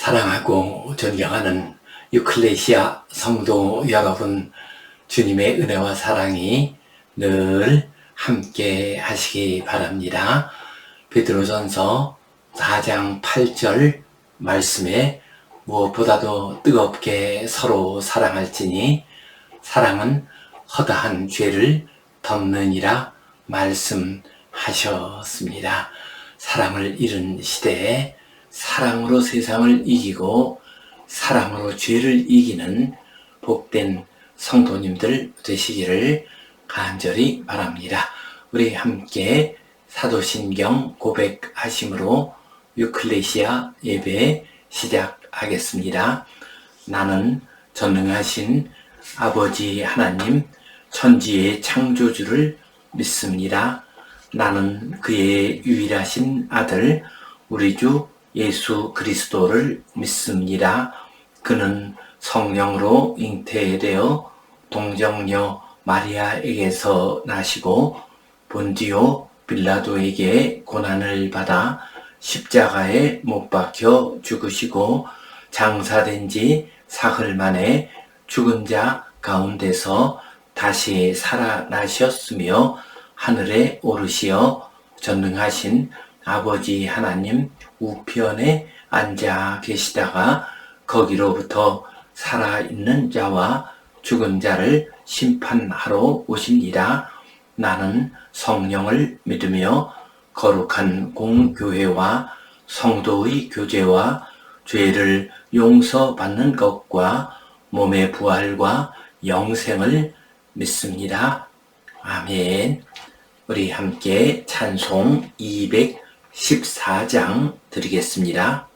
사랑하고 존경하는 유클레시아 성도 여러분, 주님의 은혜와 사랑이 늘 함께 하시기 바랍니다. 베드로전서 4장 8절 말씀에 무엇보다도 뜨겁게 서로 사랑할지니 사랑은 허다한 죄를 덮느니라 말씀하셨습니다. 사랑을 잃은 시대에 사랑으로 세상을 이기고 사랑으로 죄를 이기는 복된 성도님들 되시기를 간절히 바랍니다. 우리 함께 사도신경 고백하심으로 유클레시아 예배 시작하겠습니다. 나는 전능하신 아버지 하나님 천지의 창조주를 믿습니다. 나는 그의 유일하신 아들 우리 주 예수 그리스도를 믿습니다. 그는 성령으로 잉태되어 동정녀 마리아에게서 나시고 본디오 빌라도에게 고난을 받아 십자가에 못 박혀 죽으시고 장사된 지 사흘 만에 죽은 자 가운데서 다시 살아나셨으며 하늘에 오르시어 전능하신 아버지 하나님 우편에 앉아 계시다가 거기로부터 살아있는 자와 죽은 자를 심판하러 오십니다. 나는 성령을 믿으며 거룩한 공교회와 성도의 교제와 죄를 용서받는 것과 몸의 부활과 영생을 믿습니다. 아멘. 우리 함께 찬송 214장 드리겠습니다.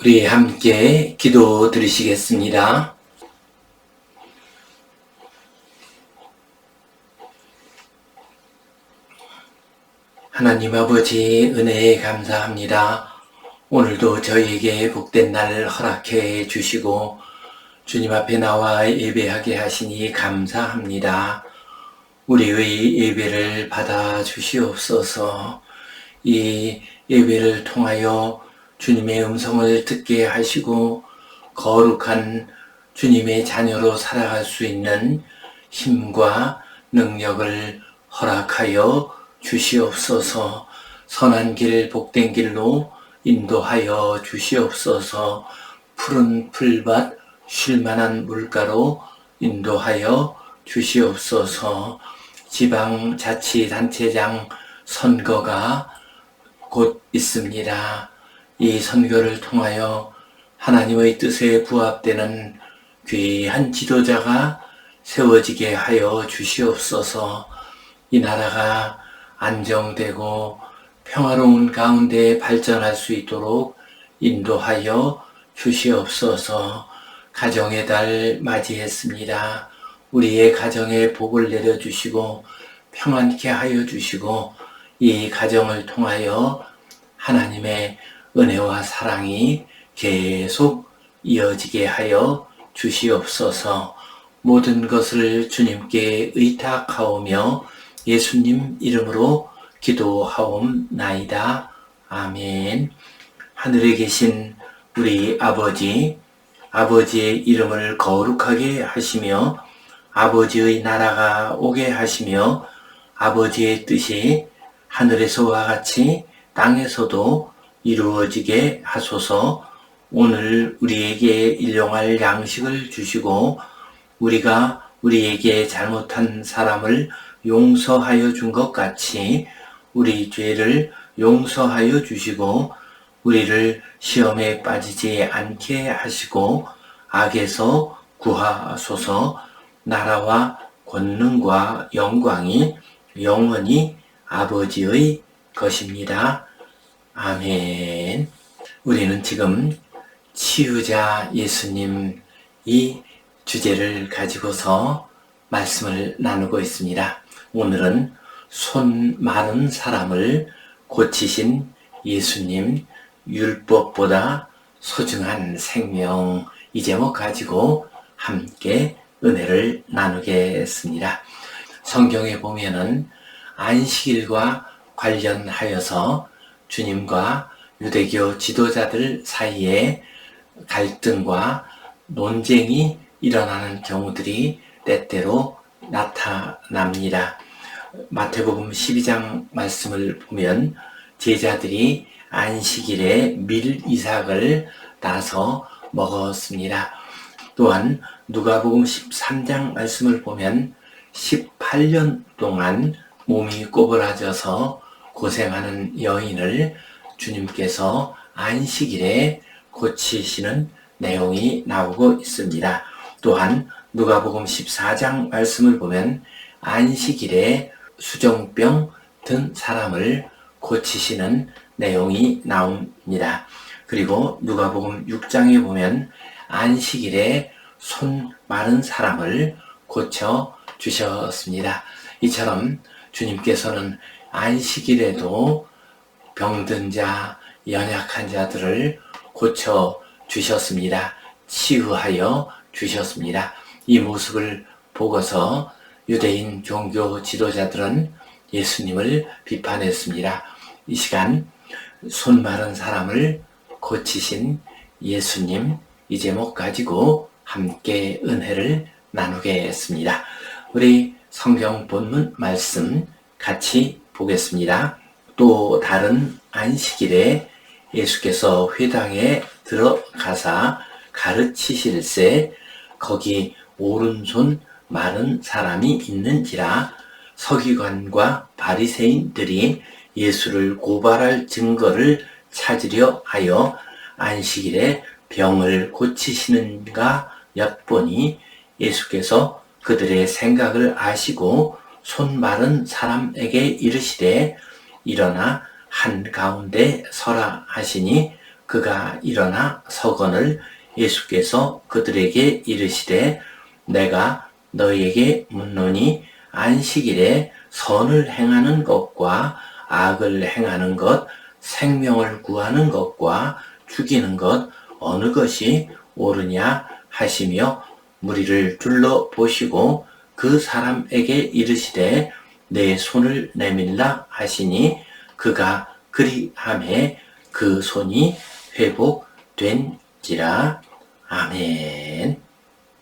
우리 함께 기도 드리시겠습니다. 하나님 아버지 은혜에 감사합니다. 오늘도 저희에게 복된 날 허락해 주시고 주님 앞에 나와 예배하게 하시니 감사합니다. 우리의 예배를 받아 주시옵소서. 이 예배를 통하여 주님의 음성을 듣게 하시고 거룩한 주님의 자녀로 살아갈 수 있는 힘과 능력을 허락하여 주시옵소서. 선한 길, 복된 길로 인도하여 주시옵소서. 푸른 풀밭, 쉴만한 물가로 인도하여 주시옵소서. 지방자치단체장 선거가 곧 있습니다. 이 선거를 통하여 하나님의 뜻에 부합되는 귀한 지도자가 세워지게 하여 주시옵소서. 이 나라가 안정되고 평화로운 가운데 발전할 수 있도록 인도하여 주시옵소서. 가정의 달 맞이했습니다. 우리의 가정에 복을 내려주시고 평안케 하여 주시고 이 가정을 통하여 하나님의 은혜와 사랑이 계속 이어지게 하여 주시옵소서. 모든 것을 주님께 의탁하오며 예수님 이름으로 기도하옵나이다. 아멘. 하늘에 계신 우리 아버지, 아버지의 이름을 거룩하게 하시며 아버지의 나라가 오게 하시며 아버지의 뜻이 하늘에서와 같이 땅에서도 이루어지게 하소서. 오늘 우리에게 일용할 양식을 주시고 우리가 우리에게 잘못한 사람을 용서하여 준 것 같이 우리 죄를 용서하여 주시고 우리를 시험에 빠지지 않게 하시고 악에서 구하소서. 나라와 권능과 영광이 영원히 아버지의 것입니다. 아멘. 우리는 지금 치유자 예수님 이 주제를 가지고서 말씀을 나누고 있습니다. 오늘은 손 마른 사람을 고치신 예수님, 율법보다 소중한 생명, 이 제목 가지고 함께 은혜를 나누겠습니다. 성경에 보면은 안식일과 관련하여서 주님과 유대교 지도자들 사이에 갈등과 논쟁이 일어나는 경우들이 때때로 나타납니다. 마태복음 12장 말씀을 보면 제자들이 안식일에 밀이삭을 따서 먹었습니다. 또한 누가복음 13장 말씀을 보면 18년 동안 몸이 꼬부라져서 고생하는 여인을 주님께서 안식일에 고치시는 내용이 나오고 있습니다. 또한 누가복음 14장 말씀을 보면 안식일에 수정병 든 사람을 고치시는 내용이 나옵니다. 그리고 누가복음 6장에 보면 안식일에 손 마른 사람을 고쳐 주셨습니다. 이처럼 주님께서는 안식일에도 병든 자, 연약한 자들을 고쳐 주셨습니다. 치유하여 주셨습니다. 이 모습을 보고서 유대인 종교 지도자들은 예수님을 비판했습니다. 이 시간 손 마른 사람을 고치신 예수님, 이 제목 가지고 함께 은혜를 나누겠습니다. 우리 성경 본문 말씀 같이 보겠습니다. 또 다른 안식일에 예수께서 회당에 들어가사 가르치실세 거기 오른손 마른 사람이 있는지라. 서기관과 바리새인들이 예수를 고발할 증거를 찾으려 하여 안식일에 병을 고치시는가 엿보니 예수께서 그들의 생각을 아시고 손 마른 사람에게 이르시되 일어나 한가운데 서라 하시니 그가 일어나 서거늘 예수께서 그들에게 이르시되 내가 너희에게 묻노니 안식일에 선을 행하는 것과 악을 행하는 것, 생명을 구하는 것과 죽이는 것 어느 것이 옳으냐 하시며 무리를 둘러보시고 그 사람에게 이르시되 내 손을 내밀라 하시니 그가 그리하매 그 손이 회복된지라. 아멘.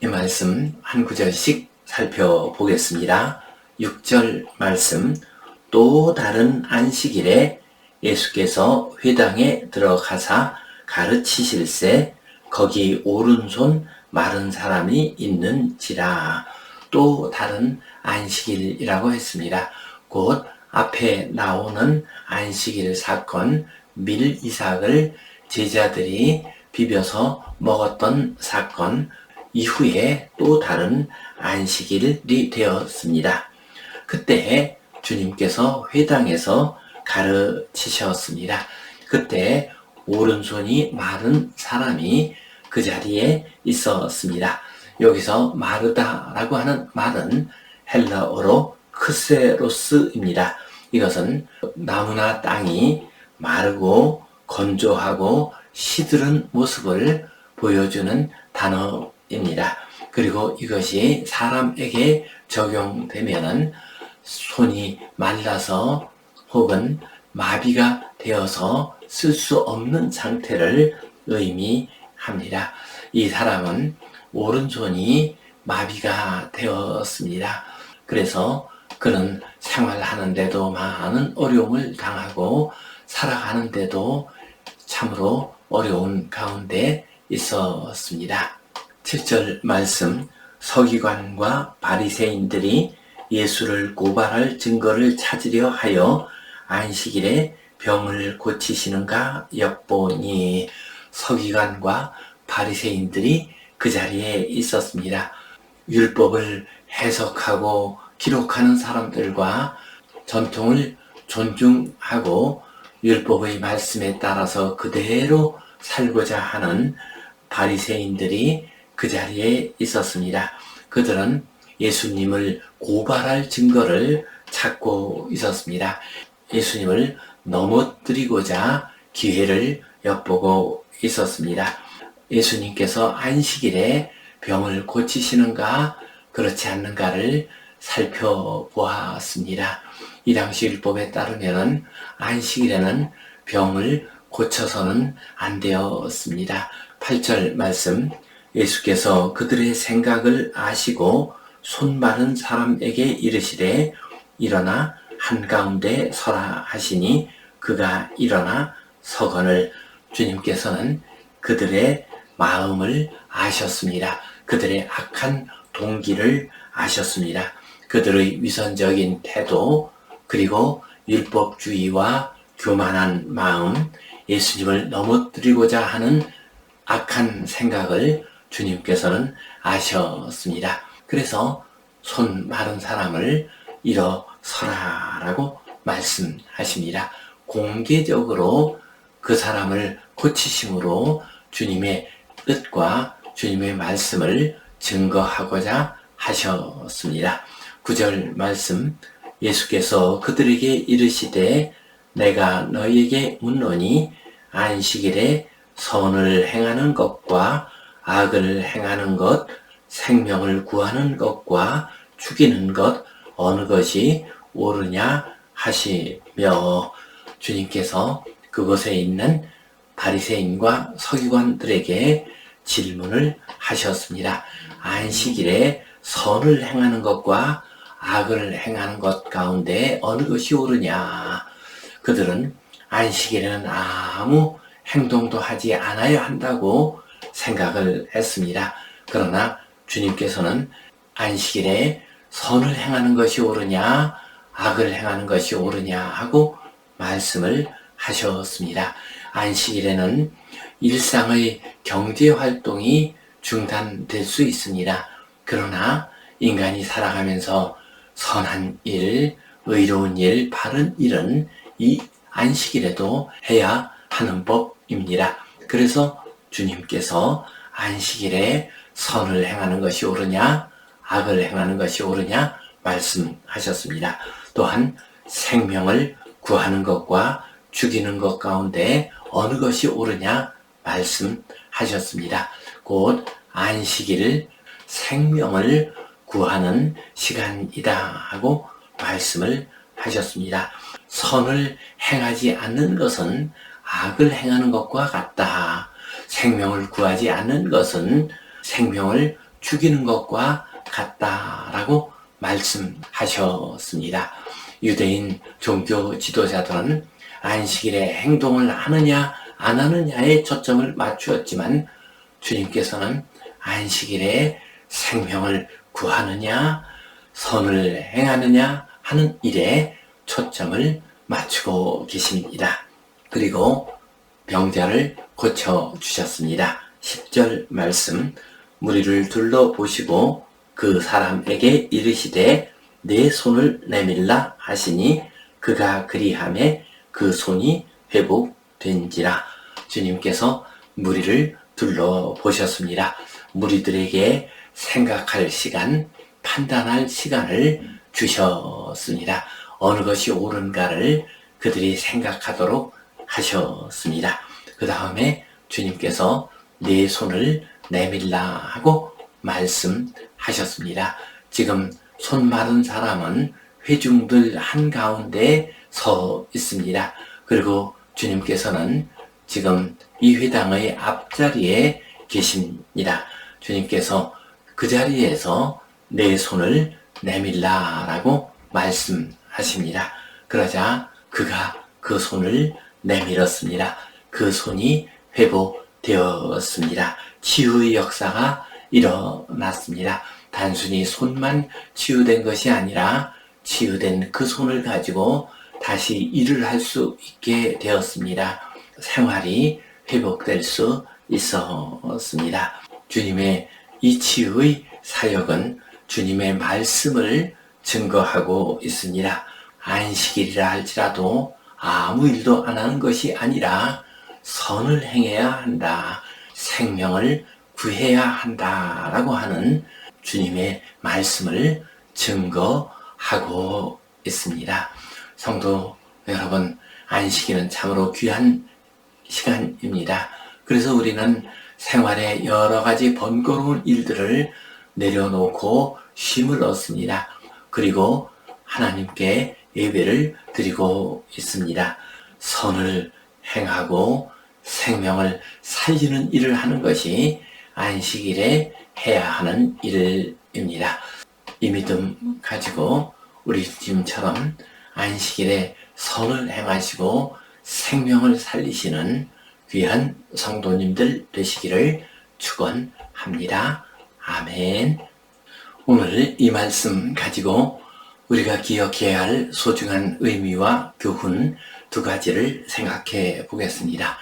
이 말씀 한 구절씩 살펴보겠습니다. 6절 말씀. 또 다른 안식일에 예수께서 회당에 들어가사 가르치실세 거기 오른손 마른 사람이 있는지라. 또 다른 안식일이라고 했습니다. 곧 앞에 나오는 안식일 사건 밀이삭을 제자들이 비벼서 먹었던 사건 이후에 또 다른 안식일이 되었습니다. 그때 주님께서 회당에서 가르치셨습니다. 그때 오른손이 마른 사람이 그 자리에 있었습니다. 여기서 마르다라고 하는 말은 헬라어로 크세로스입니다. 이것은 나무나 땅이 마르고 건조하고 시들은 모습을 보여주는 단어입니다. 그리고 이것이 사람에게 적용되면은 손이 말라서 혹은 마비가 되어서 쓸 수 없는 상태를 의미합니다. 이 사람은 오른손이 마비가 되었습니다. 그래서 그는 생활하는데도 많은 어려움을 당하고 살아가는데도 참으로 어려운 가운데 있었습니다. 7절 말씀. 서기관과 바리새인들이 예수를 고발할 증거를 찾으려 하여 안식일에 병을 고치시는가 엿보니. 서기관과 바리새인들이 그 자리에 있었습니다. 율법을 해석하고 기록하는 사람들과 전통을 존중하고 율법의 말씀에 따라서 그대로 살고자 하는 바리새인들이 그 자리에 있었습니다. 그들은 예수님을 고발할 증거를 찾고 있었습니다. 예수님을 넘어뜨리고자 기회를 엿보고 있었습니다. 예수님께서 안식일에 병을 고치시는가 그렇지 않는가를 살펴보았습니다. 이 당시 율법에 따르면 안식일에는 병을 고쳐서는 안 되었습니다. 8절 말씀. 예수께서 그들의 생각을 아시고 손 마른 사람에게 이르시되 일어나 한가운데 서라 하시니 그가 일어나 서거늘. 주님께서는 그들의 마음을 아셨습니다. 그들의 악한 동기를 아셨습니다. 그들의 위선적인 태도 그리고 율법주의와 교만한 마음, 예수님을 넘어뜨리고자 하는 악한 생각을 주님께서는 아셨습니다. 그래서 손 마른 사람을 일어서라라고 말씀하십니다. 공개적으로 그 사람을 고치심으로 주님의 뜻과 주님의 말씀을 증거하고자 하셨습니다. 9절 말씀. 예수께서 그들에게 이르시되 내가 너희에게 묻노니 안식일에 선을 행하는 것과 악을 행하는 것, 생명을 구하는 것과 죽이는 것 어느 것이 옳으냐 하시며. 주님께서 그곳에 있는 바리새인과 서기관들에게 질문을 하셨습니다. 안식일에 선을 행하는 것과 악을 행하는 것 가운데 어느 것이 옳으냐. 그들은 안식일에는 아무 행동도 하지 않아야 한다고 생각을 했습니다. 그러나 주님께서는 안식일에 선을 행하는 것이 옳으냐 악을 행하는 것이 옳으냐 하고 말씀을 하셨습니다. 안식일에는 일상의 경제활동이 중단될 수 있습니다. 그러나 인간이 살아가면서 선한 일, 의로운 일, 바른 일은 이 안식일에도 해야 하는 법입니다. 그래서 주님께서 안식일에 선을 행하는 것이 옳으냐 악을 행하는 것이 옳으냐 말씀하셨습니다. 또한 생명을 구하는 것과 죽이는 것 가운데 어느 것이 옳으냐 말씀하셨습니다. 곧 안식일 생명을 구하는 시간이다 하고 말씀을 하셨습니다. 선을 행하지 않는 것은 악을 행하는 것과 같다. 생명을 구하지 않는 것은 생명을 죽이는 것과 같다라고 말씀하셨습니다. 유대인 종교 지도자들은 안식일에 행동을 하느냐 안 하느냐에 초점을 맞추었지만 주님께서는 안식일에 생명을 구하느냐 선을 행하느냐 하는 일에 초점을 맞추고 계십니다. 그리고 병자를 고쳐주셨습니다. 10절 말씀 무리를 둘러보시고 그 사람에게 이르시되 내 손을 내밀라 하시니 그가 그리하매 그 손이 회복된지라. 주님께서 무리를 둘러보셨습니다. 무리들에게 생각할 시간, 판단할 시간을 주셨습니다. 어느 것이 옳은가를 그들이 생각하도록 하셨습니다. 그 다음에 주님께서 내 손을 내밀라 하고 말씀하셨습니다. 지금 손 마른 사람은 회중들 한가운데 서 있습니다. 그리고 주님께서는 지금 이 회당의 앞자리에 계십니다. 주님께서 그 자리에서 내 손을 내밀라 라고 말씀하십니다. 그러자 그가 그 손을 내밀었습니다. 그 손이 회복되었습니다. 치유의 역사가 일어났습니다. 단순히 손만 치유된 것이 아니라 치유된 그 손을 가지고 다시 일을 할 수 있게 되었습니다. 생활이 회복될 수 있었습니다. 주님의 이 치유의 사역은 주님의 말씀을 증거하고 있습니다. 안식일이라 할지라도 아무 일도 안 하는 것이 아니라 선을 행해야 한다. 생명을 구해야 한다라고 하는 주님의 말씀을 증거하고 있습니다. 성도 여러분, 안식일은 참으로 귀한 시간입니다. 그래서 우리는 생활의 여러 가지 번거로운 일들을 내려놓고 쉼을 얻습니다. 그리고 하나님께 예배를 드리고 있습니다. 선을 행하고 생명을 살리는 일을 하는 것이 안식일에 해야 하는 일입니다. 이 믿음 가지고 우리 주님처럼 안식일에 선을 행하시고 생명을 살리시는 귀한 성도님들 되시기를 축원합니다. 아멘. 오늘 이 말씀 가지고 우리가 기억해야 할 소중한 의미와 교훈 두 가지를 생각해 보겠습니다.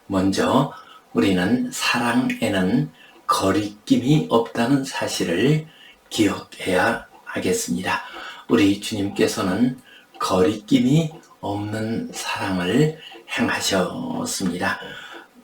먼저 우리는 사랑에는 거리낌이 없다는 사실을 기억해야 하겠습니다. 우리 주님께서는 거리낌이 없는 사랑을 행하셨습니다.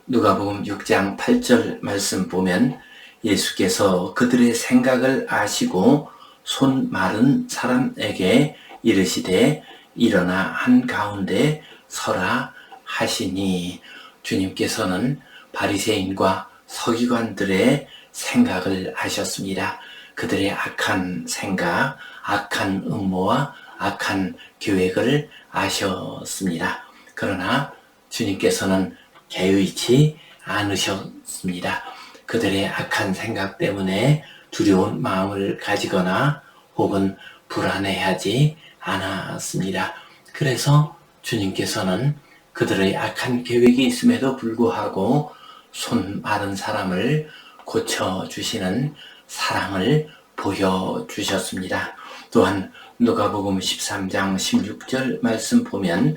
누가복음 6장 8절 말씀 보면 예수께서 그들의 생각을 아시고 손 마른 사람에게 이르시되 일어나 한가운데 서라 하시니, 주님께서는 바리새인과 서기관들의 생각을 아셨습니다. 그들의 악한 생각, 악한 음모와 악한 계획을 아셨습니다. 그러나 주님께서는 개의치 않으셨습니다. 그들의 악한 생각 때문에 두려운 마음을 가지거나 혹은 불안해하지 않았습니다. 그래서 주님께서는 그들의 악한 계획이 있음에도 불구하고 손 마른 사람을 고쳐주시는 사랑을 보여주셨습니다. 또한 누가복음 13장 16절 말씀 보면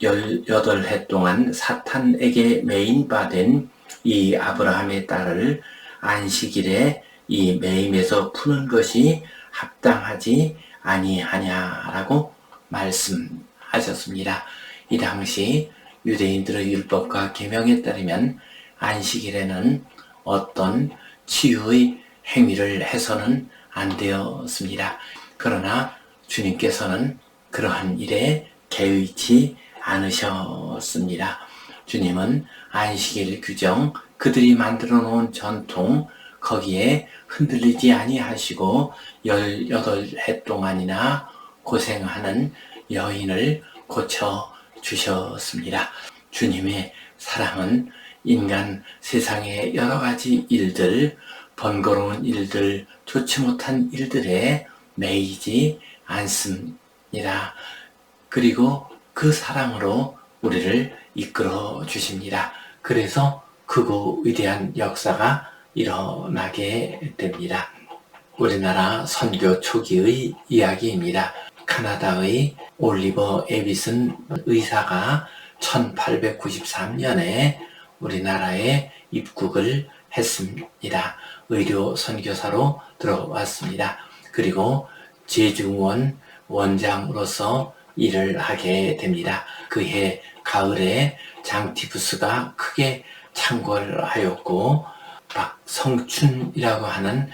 18해 동안 사탄에게 매인받은 이 아브라함의 딸을 안식일에 이 매임에서 푸는 것이 합당하지 아니하냐라고 말씀하셨습니다. 이 당시 유대인들의 율법과 계명에 따르면 안식일에는 어떤 치유의 행위를 해서는 안 되었습니다. 그러나 주님께서는 그러한 일에 개의치 않으셨습니다. 주님은 안식일 규정, 그들이 만들어 놓은 전통, 거기에 흔들리지 아니하시고 18해 동안이나 고생하는 여인을 고쳐 주셨습니다. 주님의 사랑은 인간 세상의 여러 가지 일들, 번거로운 일들, 좋지 못한 일들에 매이지 않습니다. 그리고 그 사랑으로 우리를 이끌어 주십니다. 그래서 크고 위대한 역사가 일어나게 됩니다. 우리나라 선교 초기의 이야기입니다. 카나다의 올리버 에비슨 의사가 1893년에 우리나라에 입국을 했습니다. 의료 선교사로 들어왔습니다. 그리고 제중원 원장으로서 일을 하게 됩니다. 그해 가을에 장티푸스가 크게 창궐하였고 박성춘이라고 하는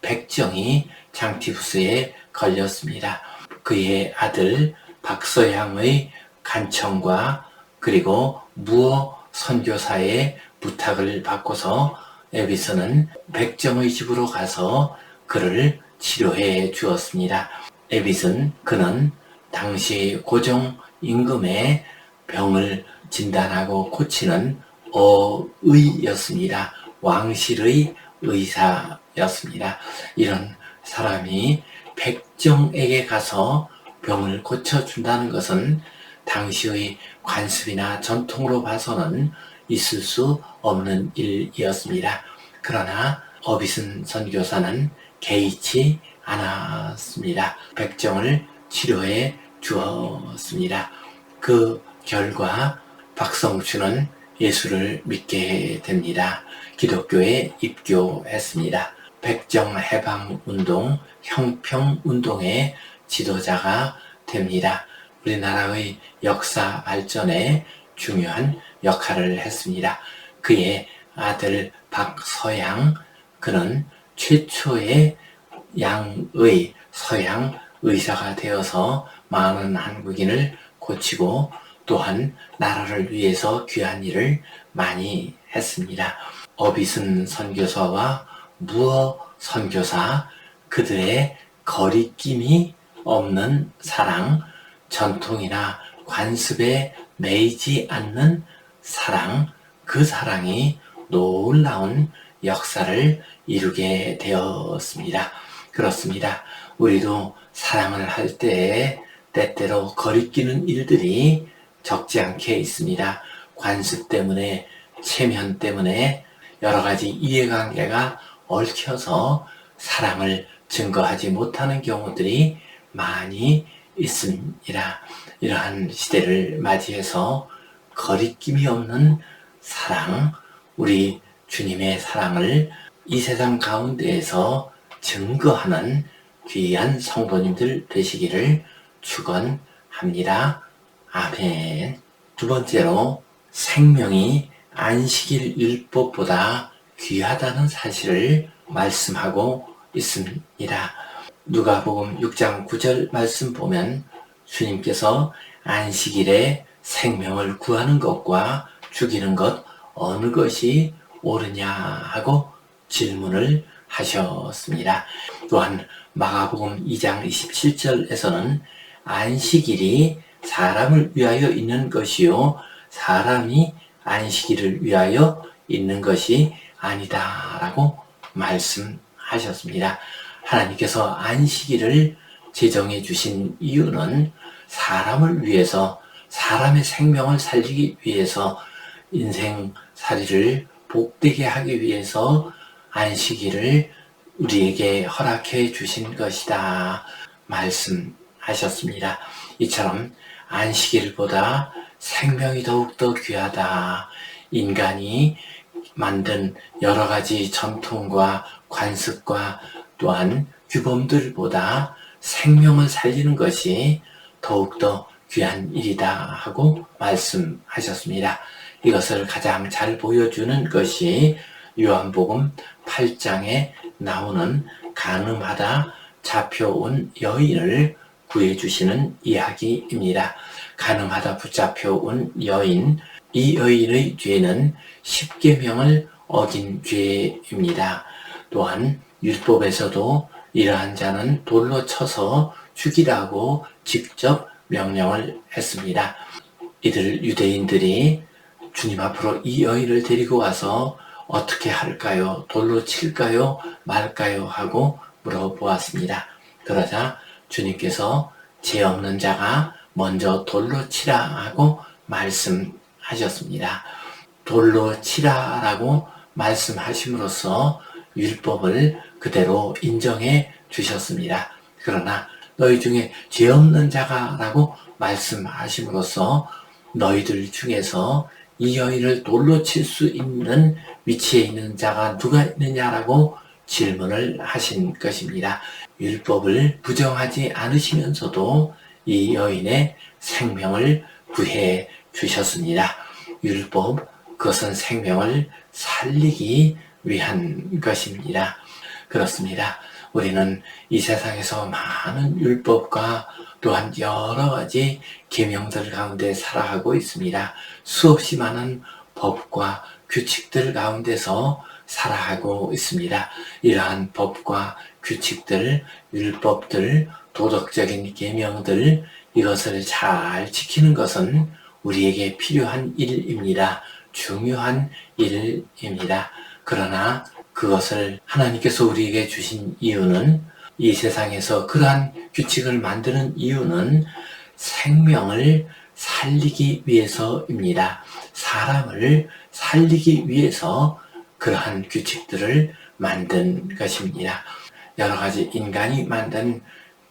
백정이 장티푸스에 걸렸습니다. 그의 아들 박서양의 간청과 그리고 무어 선교사의 부탁을 받고서 에비슨은 백정의 집으로 가서 그를 치료해 주었습니다. 에비슨 그는 당시 고종 임금의 병을 진단하고 고치는 어의였습니다. 왕실의 의사였습니다. 이런 사람이 백정에게 가서 병을 고쳐준다는 것은 당시의 관습이나 전통으로 봐서는 있을 수 없는 일이었습니다. 그러나 어비슨 선교사는 개의치 않았습니다. 백정을 치료해 주었습니다. 그 결과 박성춘은 예수를 믿게 됩니다. 기독교에 입교했습니다. 백정해방운동, 형평운동의 지도자가 됩니다. 우리나라의 역사 발전에 중요한 역할을 했습니다. 그의 아들 박서양, 그는 최초의 양의 서양 의사가 되어서 많은 한국인을 고치고 또한 나라를 위해서 귀한 일을 많이 했습니다. 어비슨 선교사와 무어 선교사, 그들의 거리낌이 없는 사랑, 전통이나 관습에 매이지 않는 사랑, 그 사랑이 놀라운 역사를 이루게 되었습니다. 그렇습니다. 우리도 사랑을 할 때에 때때로 거리끼는 일들이 적지 않게 있습니다. 관습 때문에, 체면 때문에 여러 가지 이해관계가 얽혀서 사랑을 증거하지 못하는 경우들이 많이 있습니다. 이러한 시대를 맞이해서 거리낌이 없는 사랑, 우리 주님의 사랑을 이 세상 가운데에서 증거하는 귀한 성도님들 되시기를 축원합니다. 아멘. 두 번째로 생명이 안식일 율법보다 귀하다는 사실을 말씀하고 있습니다. 누가복음 6장 9절 말씀 보면 주님께서 안식일에 생명을 구하는 것과 죽이는 것 어느 것이 옳으냐 하고 질문을 하셨습니다. 또한 마가복음 2장 27절에서는 안식일이 사람을 위하여 있는 것이요 사람이 안식일을 위하여 있는 것이 아니다라고 말씀하셨습니다. 하나님께서 안식일을 제정해 주신 이유는 사람을 위해서, 사람의 생명을 살리기 위해서, 인생살이를 복되게 하기 위해서 안식일을 우리에게 허락해 주신 것이다 말씀하셨습니다. 이처럼 안식일보다 생명이 더욱더 귀하다. 인간이 만든 여러 가지 전통과 관습과 또한 규범들보다 생명을 살리는 것이 더욱더 귀한 일이다 하고 말씀하셨습니다. 이것을 가장 잘 보여주는 것이 요한복음 8장에 나오는 간음하다 잡혀온 여인을 구해주시는 이야기입니다. 간음하다 붙잡혀온 여인, 이 여인의 죄는 십계명을 어긴 죄입니다. 또한 율법에서도 이러한 자는 돌로 쳐서 죽이라고 직접 명령을 했습니다. 이들 유대인들이 주님 앞으로 이 여인을 데리고 와서 어떻게 할까요? 돌로 칠까요? 말까요? 하고 물어보았습니다. 그러자 주님께서 죄 없는 자가 먼저 돌로 치라 하고 말씀하셨습니다. 돌로 치라라고 말씀하심으로써 율법을 그대로 인정해 주셨습니다. 그러나 너희 중에 죄 없는 자가 라고 말씀하심으로써 너희들 중에서 이 여인을 돌로 칠 수 있는 위치에 있는 자가 누가 있느냐라고 질문을 하신 것입니다. 율법을 부정하지 않으시면서도 이 여인의 생명을 구해 주셨습니다. 율법, 그것은 생명을 살리기 위한 것입니다. 그렇습니다. 우리는 이 세상에서 많은 율법과 또한 여러 가지 계명들 가운데 살아가고 있습니다. 수없이 많은 법과 규칙들 가운데서 살아가고 있습니다. 이러한 법과 규칙들, 율법들, 도덕적인 계명들, 이것을 잘 지키는 것은 우리에게 필요한 일입니다. 중요한 일입니다. 그러나 그것을 하나님께서 우리에게 주신 이유는, 이 세상에서 그러한 규칙을 만드는 이유는 생명을 살리기 위해서입니다. 사람을 살리기 위해서 그러한 규칙들을 만든 것입니다. 여러 가지 인간이 만든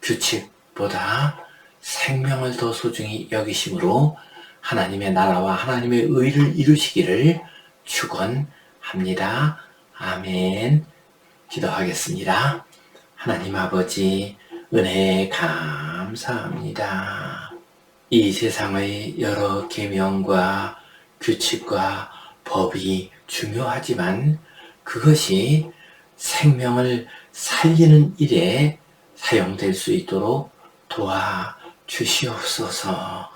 규칙보다 생명을 더 소중히 여기심으로 하나님의 나라와 하나님의 의를 이루시기를 축원합니다. 아멘. 기도하겠습니다. 하나님 아버지, 은혜에 감사합니다. 이 세상의 여러 계명과 규칙과 법이 중요하지만 그것이 생명을 살리는 일에 사용될 수 있도록 도와주시옵소서.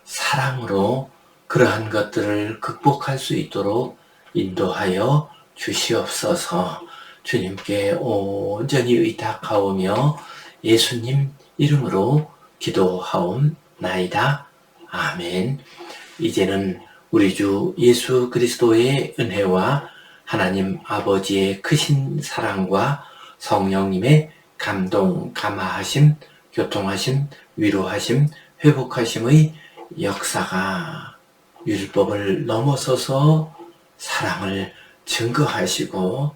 사랑으로 그러한 것들을 극복할 수 있도록 인도하여 주시옵소서. 주님께 온전히 의탁하오며 예수님 이름으로 기도하옵나이다. 아멘. 이제는 우리 주 예수 그리스도의 은혜와 하나님 아버지의 크신 사랑과 성령님의 감동, 감화하심, 교통하심, 위로하심, 회복하심의 역사가 율법을 넘어서서 사랑을 증거하시고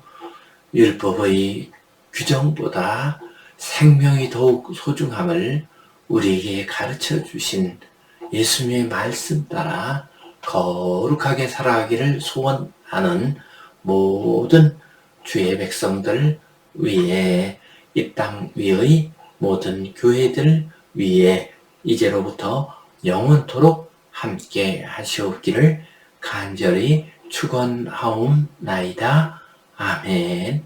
율법의 규정보다 생명이 더욱 소중함을 우리에게 가르쳐 주신 예수님의 말씀 따라 거룩하게 살아가기를 소원하는 모든 주의 백성들 위에, 이 땅 위의 모든 교회들 위에 이제로부터 영원토록 함께 하시옵기를 간절히 축원하옵나이다. 아멘.